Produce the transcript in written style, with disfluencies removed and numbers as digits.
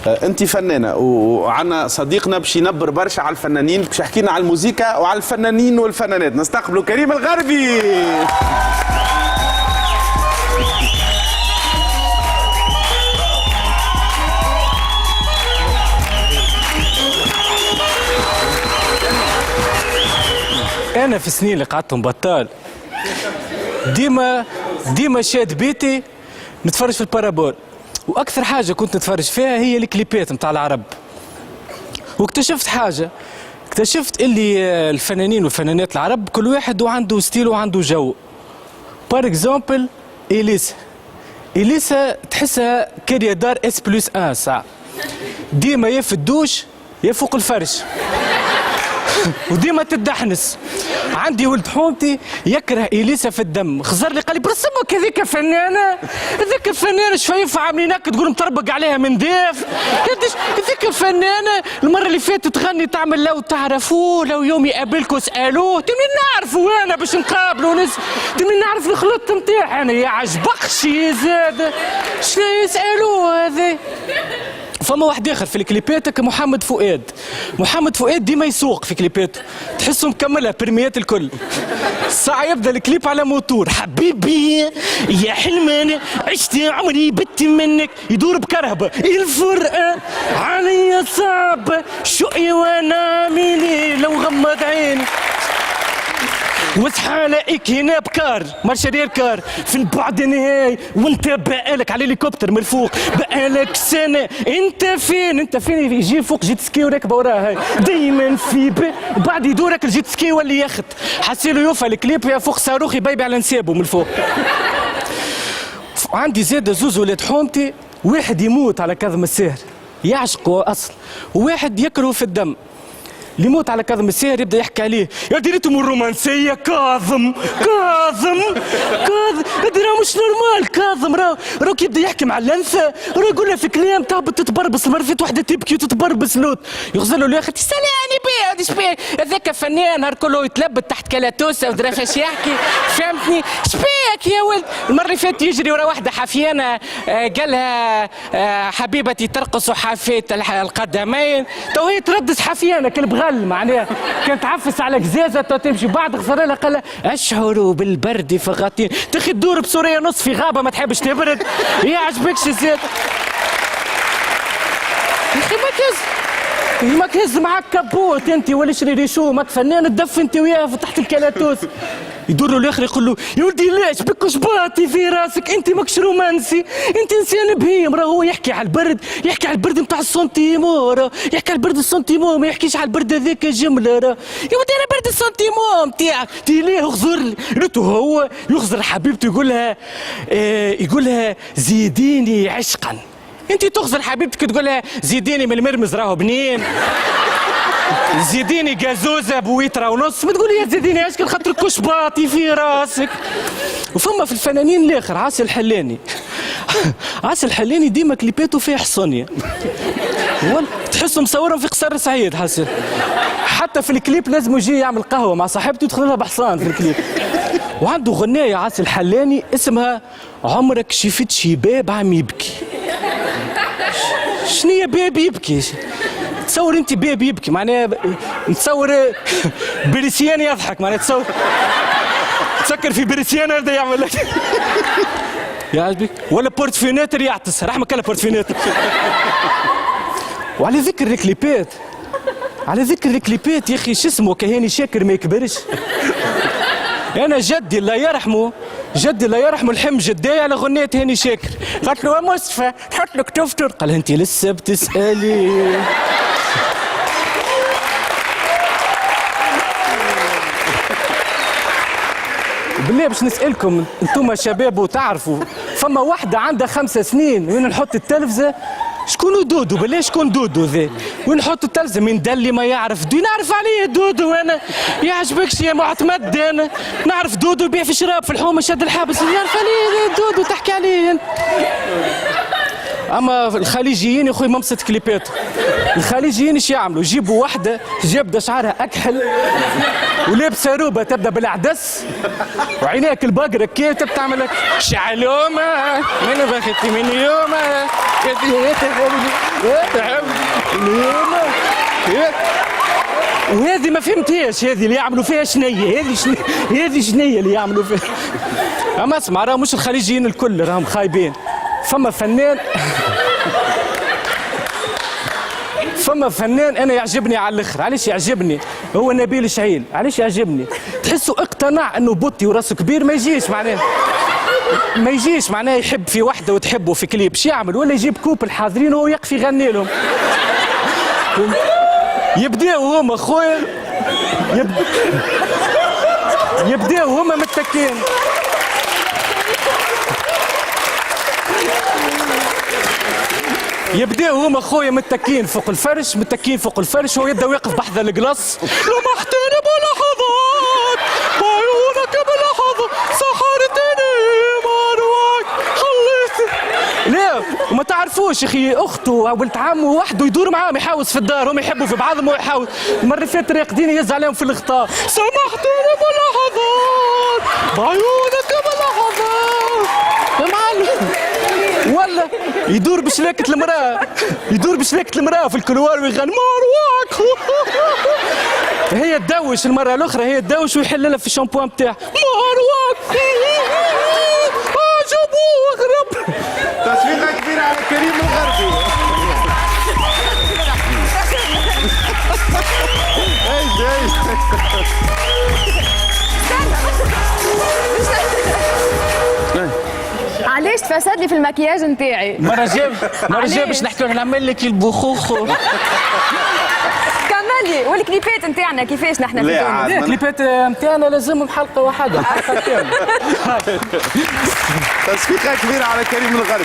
انت فنانه وعندنا صديقنا باش ينبر برشا على الفنانين، باش يحكي لنا على الموسيقى وعلى الفنانين والفنانات. نستقبلوا كريم الغربي. أنا في السنين اللي قعدتهم بطال ديما شاد بيتي نتفرج في البارابول، وأكثر حاجة كنت نتفرج فيها هي الكليبات متاع العرب. واكتشفت حاجة، اكتشفت اللي الفنانين والفنانات العرب كل واحد وعنده ستيل وعنده جو. بار اكزومبل إليسا تحسها كريادار S+1 ساعة، ديما يا في الدوش يا فوق الفرش وديما تدحنس. عندي ولد حومتي يكره إليسا في الدم، خزر لي قال لي برسمك هذيك فنانة، هذيك فنانة شفايفها عاملين هكا تقول مطربق عليها من ضيف، هذيك فنانة المرة اللي فاتت تغني تعمل لو تعرفوه لو يوم يقابلكوا اسألوه، تمنين نعرفوا أنا باش نقابلوا ناس، تمنين نعرف الخلط نتاعي أنا يا عجبقش يا زاد شنو يسألوه هذا. فما واحد اخر في الكليبات محمد فؤاد ديما يسوق في كليباته، تحسه مكملها برميات الكل. الساعة يبدا الكليب على موتور، حبيبي يا حلمان عشت عمري بت منك، يدور بكرهبة الفرقة عليا صعبة شقي وانا ميلي لو غمض عيني واصحى لاقيك هنا بكار مارشارير كار في البعد نهاي وانت بقالك على الهليكوبتر من الفوق بقالك سنه انت فين يجي فوق جيت سكي وراكبه وراها دايما في وبعد يدورك الجيت سكي واللي يخت حسيله يوفى الكليب يا فوق صاروخ يبيبي على نسابه من الفوق. عندي زاده زوز ولاد حومتي، واحد يموت على كاظم الساهر يعشقه اصل، وواحد يكره في الدم. اللي يموت على كاظم الساهر يبدا يحكي عليه يا ديريتهم الرومانسيه كاظم هذا راه مش نورمال. كاظم راه يبدا يحكي مع اللنثه، راه يقول لها في كلام تهبط تتبربص، المره فاتت وحده تبكي وتتبربص لوط يغزل له يا اخي تساليني بيه هذا شبيه هذاك فنان نهار كله يتلبد تحت كلاتوسه ودرا فاش يحكي فهمتني شبيك يا ولد. المره اللي فاتت يجري ورا واحده حافيانه قال لها حبيبتي ترقص حافيه القدمين، تو هي تردس حافيانه كالبغل معناها كانت تعفس على قزازه تمشي بعد خسر لها قال اشعر بالبرد فغطين تخي تدور بسوريا نص في غابه ما تحبش تبرد يا عجبكش زياد يا اخي ما كهز معاك كبوت انت ولا شري شو ماك فنان تدف انت وياه تحت الكلاتوس. يدور له الاخر يقول له يا ولدي ليش بك شباطي في راسك انت ماكش رومانسي انت انسان بهيم. راه هو يحكي على البرد نتاع السنتيمو، يحكي على البرد السنتيمو ما يحكيش على البرد هذاك جمله. يا ولدي انا برد السنتيمو نتاعك ليه اغزر لي ريتو هو يغزر حبيبته يقول لها زيديني عشقا. انت تغزر حبيبتك تقول لها زيديني من المرمز راهو بنين زيديني جازوزه بويترا ونص، ما تقولي يا زيديني عشق خاطر كشباطي في راسك. وفما في الفنانين الاخر عاصي الحلاني ديما كليباته فيها حصانيه تحسه مصورهم في قصر سعيد حسن. حتى في الكليب لازم يجي يعمل قهوه مع صاحبته يدخل لها بحصان في الكليب. وعنده غنايه عاصي الحلاني اسمها عمرك شفت شباب عم يبكي. شنو يا باب يبكي؟ تصور انت باب يبكي معناها نتصور بريسيان يضحك معناها تسكر في بريسيان هذا يعمل لك يعجبك ولا بورتفيناتر يعطس رحمك الله بورتفيناتر. وعلى ذكر الكليبات يا اخي شو اسمه كهاني شاكر ما يكبرش. انا جدي الله يرحمه الحم جداي على غنية هاني شاكر قالت له يا مصطفى تحط لك تفطر قال انت لسه بتسالي. بالله باش نسالكم انتم شباب وتعرفوا فما واحده عندها 5 سنين وين نحط التلفزه شكون دودو بالله شكون دودو ذا وين نحط التلفزه من دلي ما يعرف نعرف عليه دودو انا يعجبكش يا معتمد انا نعرف دودو يبيع في شراب في الحومه شاد الحابس يعرف عليه دودو تحكي عليه اما الخليجيين يا خويا ممسة كليباتهم. الخليجيين ايش يعملوا؟ يجيبوا واحده جابده شعرها اكحل ولابسه روبه تبدا بالعدس وعينيك البقره كي تبدا تعمل لك شعلومه من بخت من يومه وهذه ما فهمتهاش، هذه اللي يعملوا فيها شنية، هذه شنية اللي يعملوا فيها. اما اسمع راه مش الخليجيين الكل راهم خايبين. فما فنان انا يعجبني على الاخر. علاش يعجبني؟ هو نبيل شعيل. علاش يعجبني؟ تحسه اقتنع انه بوطي وراسه كبير ما يجيش معناه يحب في وحده وتحبه في كليب. شو يعمل؟ ولا يجيب كوب الحاضرين وهو يقف يغني لهم. يبداو هما خويا يبداو هما متكين. يبداو هما خويا متكين فوق الفرش وهو يبدا واقف بحذا القلاص. لمحتني بلحظات بعيونك بلحظة سحرتني مروك خليت. لا وما تعرفوش يا اخي اخته ولد عمه وحده يدور معاهم يحاوس في الدار، هم يحبوا في بعضهم ويحاوس. المره فاتت راقدين يهز عليهم في الخطا. سمحتني بلحظات بعيونك بلحظات يا معلم. ولا يدور بشلاكة المرأة في الكلوار ويغني مروك. هي تدوش المرة الأخرى، هي تدوش ويحل لها في الشامبوان بتاعها مروك. عجبوه غرب. تصفيقة كبيرة على كريم الغربي. علاش تفسد لي في المكياج نتاعي؟ مرة جاي باش نحكي نعمل لك البخوخ. كملي. والكليبات نتاعنا كيفاش نحن في تونس؟ الكليبات نتاعنا لازمهم حلقة واحدة. تصفيقة كبيرة على كريم الغربي.